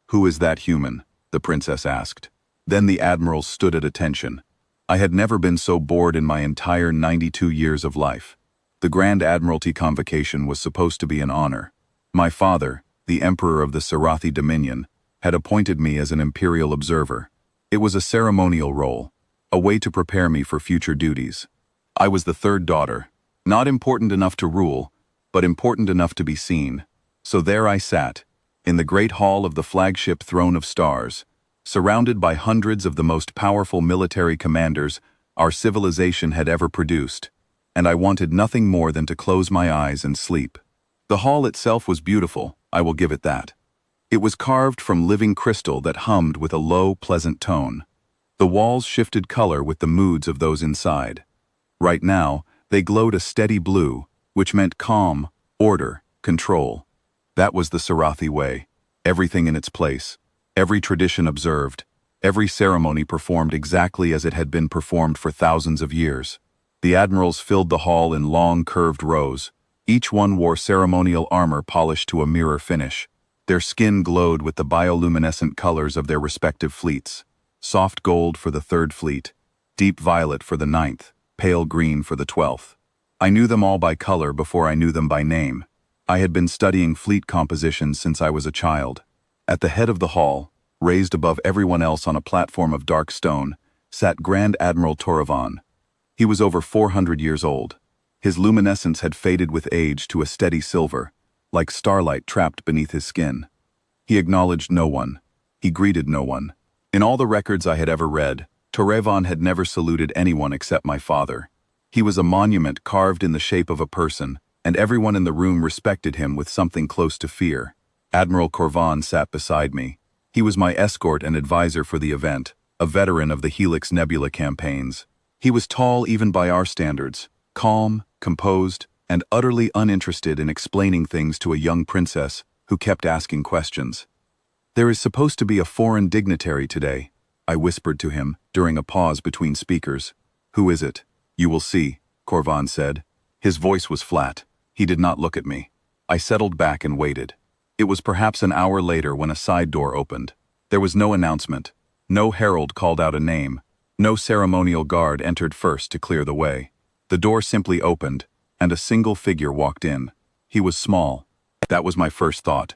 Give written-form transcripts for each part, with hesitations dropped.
"Who is that human?" the princess asked. Then the admirals stood at attention. I had never been so bored in my entire 92 years of life. The Grand Admiralty convocation was supposed to be an honor. My father, the Emperor of the Sarathi Dominion, had appointed me as an imperial observer. It was a ceremonial role, a way to prepare me for future duties. I was the third daughter, not important enough to rule, but important enough to be seen. So there I sat, in the great hall of the flagship Throne of Stars, surrounded by hundreds of the most powerful military commanders our civilization had ever produced, and I wanted nothing more than to close my eyes and sleep. The hall itself was beautiful, I will give it that. It was carved from living crystal that hummed with a low, pleasant tone. The walls shifted color with the moods of those inside. Right now, they glowed a steady blue, which meant calm, order, control. That was the Sarathi way. Everything in its place, every tradition observed, every ceremony performed exactly as it had been performed for thousands of years. The admirals filled the hall in long, curved rows. Each one wore ceremonial armor polished to a mirror finish. Their skin glowed with the bioluminescent colors of their respective fleets. Soft gold for the 3rd Fleet, deep violet for the 9th, pale green for the 12th. I knew them all by color before I knew them by name. I had been studying fleet compositions since I was a child. At the head of the hall, raised above everyone else on a platform of dark stone, sat Grand Admiral Toravan. He was over 400 years old. His luminescence had faded with age to a steady silver, like starlight trapped beneath his skin. He acknowledged no one. He greeted no one. In all the records I had ever read, Toravan had never saluted anyone except my father. He was a monument carved in the shape of a person, and everyone in the room respected him with something close to fear. Admiral Corvan sat beside me. He was my escort and advisor for the event, a veteran of the Helix Nebula campaigns. He was tall even by our standards, calm, composed, and utterly uninterested in explaining things to a young princess who kept asking questions. "There is supposed to be a foreign dignitary today," I whispered to him during a pause between speakers. "Who is it?" "You will see," Corvan said. His voice was flat. He did not look at me. I settled back and waited. It was perhaps an hour later when a side door opened. There was no announcement. No herald called out a name. No ceremonial guard entered first to clear the way. The door simply opened, and a single figure walked in. He was small. That was my first thought.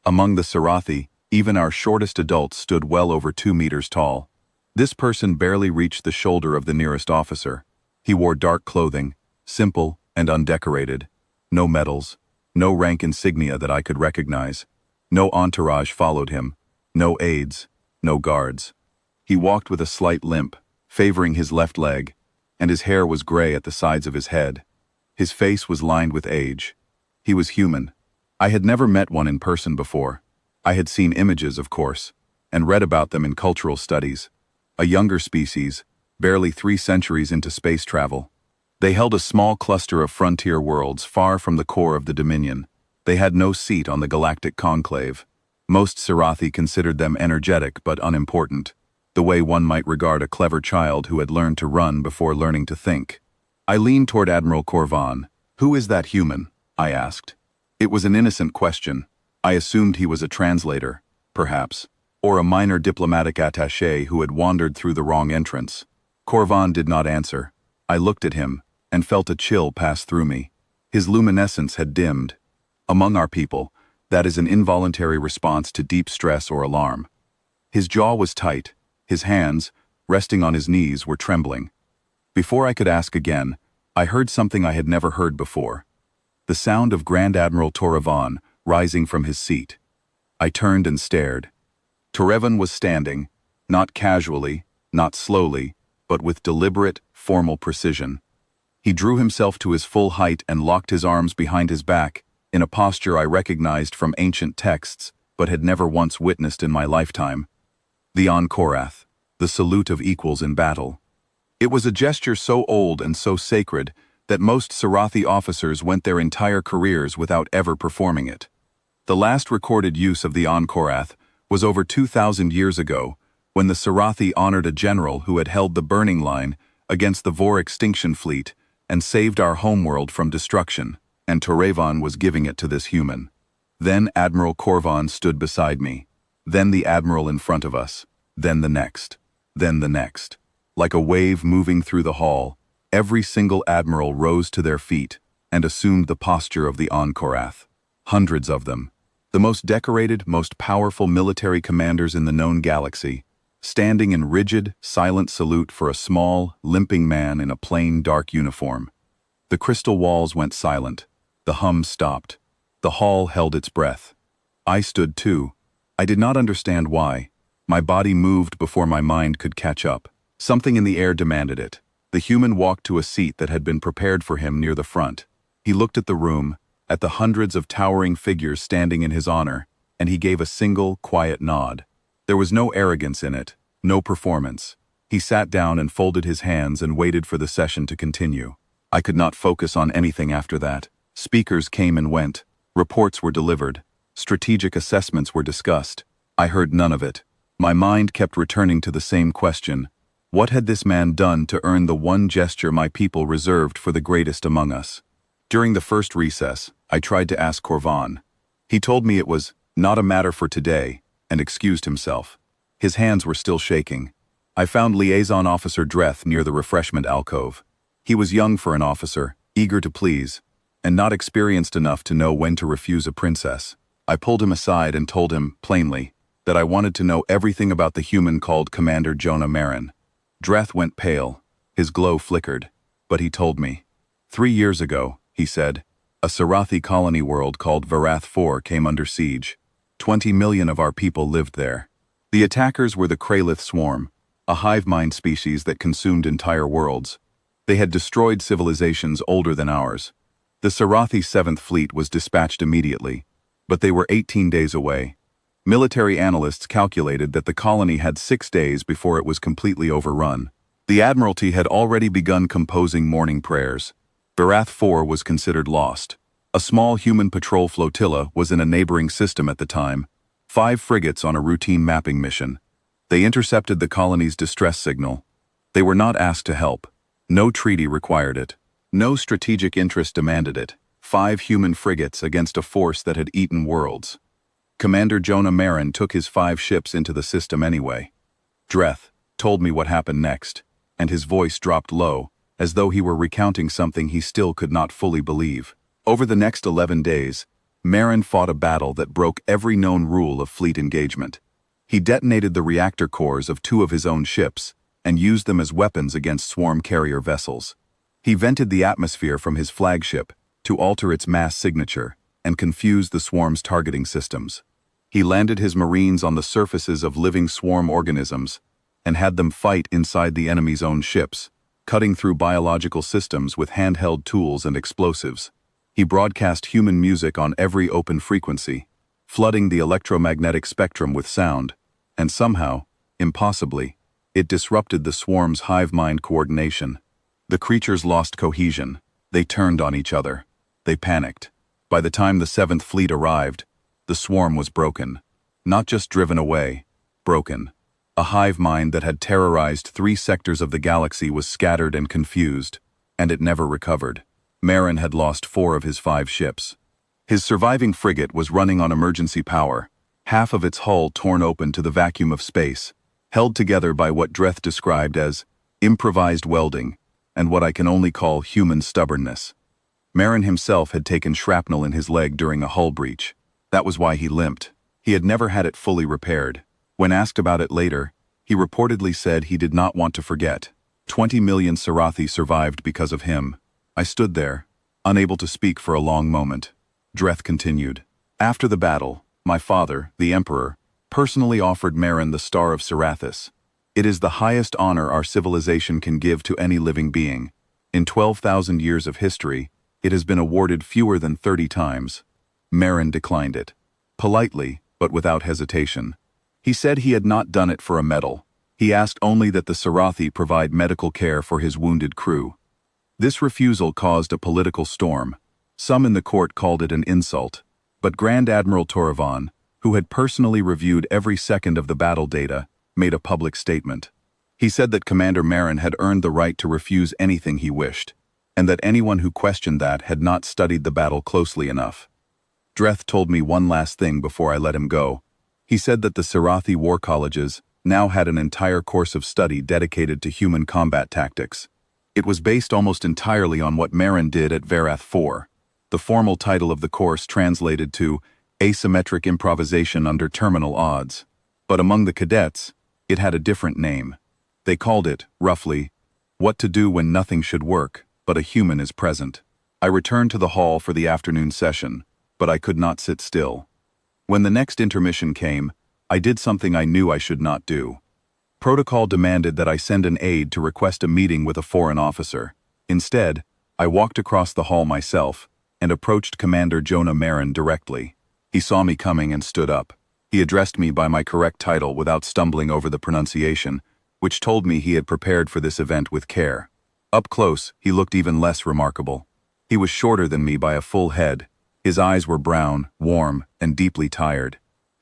Among the Sarathi, even our shortest adults stood well over 2 meters tall. This person barely reached the shoulder of the nearest officer. He wore dark clothing, simple and undecorated. No medals, no rank insignia that I could recognize. No entourage followed him, no aides, no guards. He walked with a slight limp, favoring his left leg, and his hair was gray at the sides of his head. His face was lined with age. He was human. I had never met one in person before. I had seen images, of course, and read about them in cultural studies. A younger species, barely 3 centuries into space travel. They held a small cluster of frontier worlds far from the core of the Dominion. They had no seat on the galactic conclave. Most Sarathi considered them energetic but unimportant, the way one might regard a clever child who had learned to run before learning to think. I leaned toward Admiral Corvan. "Who is that human?" I asked. It was an innocent question. I assumed he was a translator, perhaps, or a minor diplomatic attaché who had wandered through the wrong entrance. Corvan did not answer. I looked at him and felt a chill pass through me. His luminescence had dimmed. Among our people, that is an involuntary response to deep stress or alarm. His jaw was tight. His hands, resting on his knees, were trembling. Before I could ask again, I heard something I had never heard before. The sound of Grand Admiral Toravan rising from his seat. I turned and stared. Toravan was standing, not casually, not slowly, but with deliberate, formal precision. He drew himself to his full height and locked his arms behind his back, in a posture I recognized from ancient texts, but had never once witnessed in my lifetime. The Ankorath, the salute of equals in battle. It was a gesture so old and so sacred that most Sarathi officers went their entire careers without ever performing it. The last recorded use of the Ankorath was over 2,000 years ago, when the Sarathi honored a general who had held the burning line against the Vor extinction fleet and saved our homeworld from destruction, and Toravan was giving it to this human. Then Admiral Corvan stood beside me. Then the admiral in front of us. Then the next. Then the next. Like a wave moving through the hall, every single admiral rose to their feet and assumed the posture of the Ankorath. Hundreds of them. The most decorated, most powerful military commanders in the known galaxy, standing in rigid, silent salute for a small, limping man in a plain, dark uniform. The crystal walls went silent. The hum stopped. The hall held its breath. I stood too. I did not understand why. My body moved before my mind could catch up. Something in the air demanded it. The human walked to a seat that had been prepared for him near the front. He looked at the room, at the hundreds of towering figures standing in his honor, and he gave a single, quiet nod. There was no arrogance in it, no performance. He sat down and folded his hands and waited for the session to continue. I could not focus on anything after that. Speakers came and went. Reports were delivered. Strategic assessments were discussed. I heard none of it. My mind kept returning to the same question. What had this man done to earn the one gesture my people reserved for the greatest among us? During the first recess, I tried to ask Corvan. He told me it was not a matter for today, and excused himself. His hands were still shaking. I found Liaison Officer Dreth near the refreshment alcove. He was young for an officer, eager to please, and not experienced enough to know when to refuse a princess. I pulled him aside and told him, plainly, that I wanted to know everything about the human called Commander Jonah Marin. Dreth went pale. His glow flickered. But he told me. 3 years ago, he said, a Sarathi colony world called Varath 4 came under siege. 20 million of our people lived there. The attackers were the Kralith swarm, a hive mind species that consumed entire worlds. They had destroyed civilizations older than ours. The Sarathi 7th Fleet was dispatched immediately, but they were 18 days away. Military analysts calculated that the colony had 6 days before it was completely overrun. The Admiralty had already begun composing morning prayers. Varath 4 was considered lost. A small human patrol flotilla was in a neighboring system at the time, 5 frigates on a routine mapping mission. They intercepted the colony's distress signal. They were not asked to help. No treaty required it. No strategic interest demanded it. 5 human frigates against a force that had eaten worlds. Commander Jonah Marin took his 5 ships into the system anyway. Dreth told me what happened next, and his voice dropped low, as though he were recounting something he still could not fully believe. Over the next 11 days, Marin fought a battle that broke every known rule of fleet engagement. He detonated the reactor cores of 2 of his own ships and used them as weapons against swarm carrier vessels. He vented the atmosphere from his flagship to alter its mass signature and confuse the swarm's targeting systems. He landed his marines on the surfaces of living swarm organisms and had them fight inside the enemy's own ships, cutting through biological systems with handheld tools and explosives. He broadcast human music on every open frequency, flooding the electromagnetic spectrum with sound, and somehow, impossibly, it disrupted the swarm's hive mind coordination. The creatures lost cohesion. They turned on each other. They panicked. By the time the 7th Fleet arrived, the swarm was broken. Not just driven away, broken. A hive mind that had terrorized 3 sectors of the galaxy was scattered and confused, and it never recovered. Marin had lost 4 of his 5 ships. His surviving frigate was running on emergency power, half of its hull torn open to the vacuum of space, held together by what Dreth described as improvised welding, and what I can only call human stubbornness. Marin himself had taken shrapnel in his leg during a hull breach. That was why he limped. He had never had it fully repaired. When asked about it later, he reportedly said he did not want to forget. 20 million Sarathi survived because of him. I stood there, unable to speak for a long moment. Dreth continued. After the battle, my father, the Emperor, personally offered Marin the Star of Sarathis. It is the highest honor our civilization can give to any living being. In 12,000 years of history, it has been awarded fewer than 30 times. Marin declined it. Politely, but without hesitation. He said he had not done it for a medal. He asked only that the Sarathi provide medical care for his wounded crew. This refusal caused a political storm. Some in the court called it an insult, but Grand Admiral Toravan, who had personally reviewed every second of the battle data, made a public statement. He said that Commander Marin had earned the right to refuse anything he wished, and that anyone who questioned that had not studied the battle closely enough. Dreth told me one last thing before I let him go. He said that the Sarathi war colleges now had an entire course of study dedicated to human combat tactics. It was based almost entirely on what Marin did at Varath 4. The formal title of the course translated to Asymmetric Improvisation Under Terminal Odds. But among the cadets, it had a different name. They called it, roughly, What to Do When Nothing Should Work, But a Human is Present. I returned to the hall for the afternoon session, but I could not sit still. When the next intermission came, I did something I knew I should not do. Protocol demanded that I send an aide to request a meeting with a foreign officer. Instead, I walked across the hall myself and approached Commander Jonah Marin directly. He saw me coming and stood up. He addressed me by my correct title without stumbling over the pronunciation, which told me he had prepared for this event with care. Up close, he looked even less remarkable. He was shorter than me by a full head. His eyes were brown, warm, and deeply tired.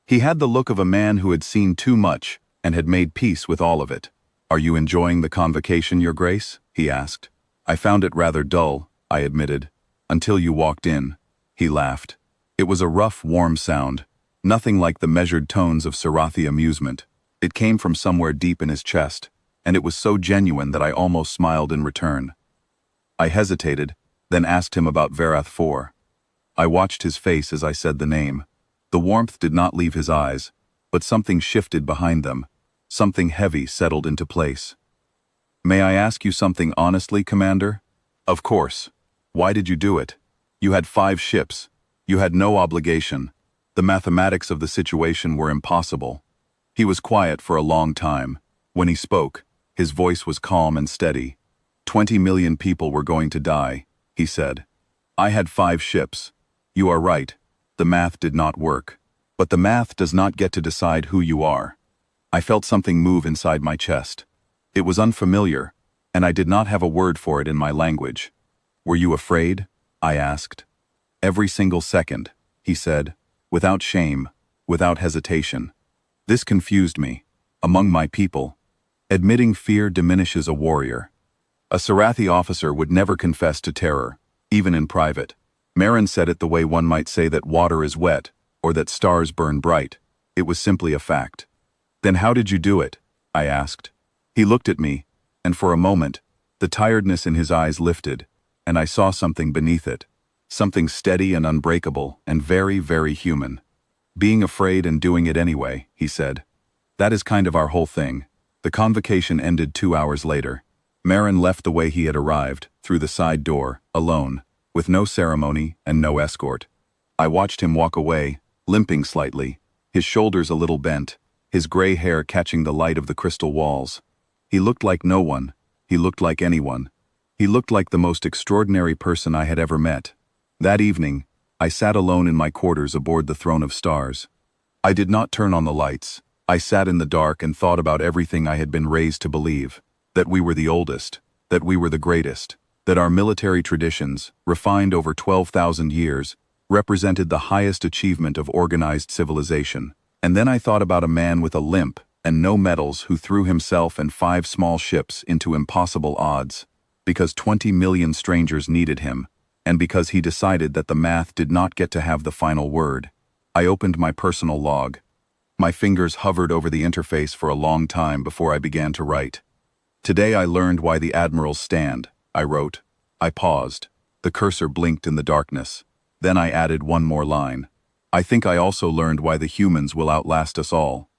He had the look of a man who had seen too much and had made peace with all of it. "Are you enjoying the convocation, Your Grace?" he asked. "I found it rather dull," I admitted. "Until you walked in." He laughed. It was a rough, warm sound, nothing like the measured tones of Sarathi amusement. It came from somewhere deep in his chest, and it was so genuine that I almost smiled in return. I hesitated, then asked him about Varath 4. I watched his face as I said the name. The warmth did not leave his eyes, but something shifted behind them. Something heavy settled into place. "May I ask you something honestly, Commander?" "Of course. Why did you do it? You had 5 ships. You had no obligation. The mathematics of the situation were impossible." He was quiet for a long time. When he spoke, his voice was calm and steady. 20 million people were going to die, he said. I had 5 ships. You are right. The math did not work. But the math does not get to decide who you are. I felt something move inside my chest. It was unfamiliar, and I did not have a word for it in my language. "Were you afraid?" I asked. "Every single second," he said, without shame, without hesitation. This confused me. Among my people, admitting fear diminishes a warrior. A Sarathi officer would never confess to terror, even in private. Marin said it the way one might say that water is wet, or that stars burn bright. It was simply a fact. "Then how did you do it?" I asked. He looked at me, and for a moment, the tiredness in his eyes lifted, and I saw something beneath it. Something steady and unbreakable, and very, very human. "Being afraid and doing it anyway," he said. "That is kind of our whole thing." The convocation ended 2 hours later. Marin left the way he had arrived, through the side door, alone, with no ceremony and no escort. I watched him walk away, limping slightly, his shoulders a little bent, his gray hair catching the light of the crystal walls. He looked like no one. He looked like anyone. He looked like the most extraordinary person I had ever met. That evening, I sat alone in my quarters aboard the Throne of Stars. I did not turn on the lights. I sat in the dark and thought about everything I had been raised to believe. That we were the oldest, that we were the greatest, that our military traditions, refined over 12,000 years, represented the highest achievement of organized civilization. And then I thought about a man with a limp and no medals who threw himself and 5 small ships into impossible odds, because 20 million strangers needed him, and because he decided that the math did not get to have the final word. I opened my personal log. My fingers hovered over the interface for a long time before I began to write. "Today I learned why the Admirals stand," I wrote. I paused. The cursor blinked in the darkness. Then I added one more line. "I think I also learned why the humans will outlast us all."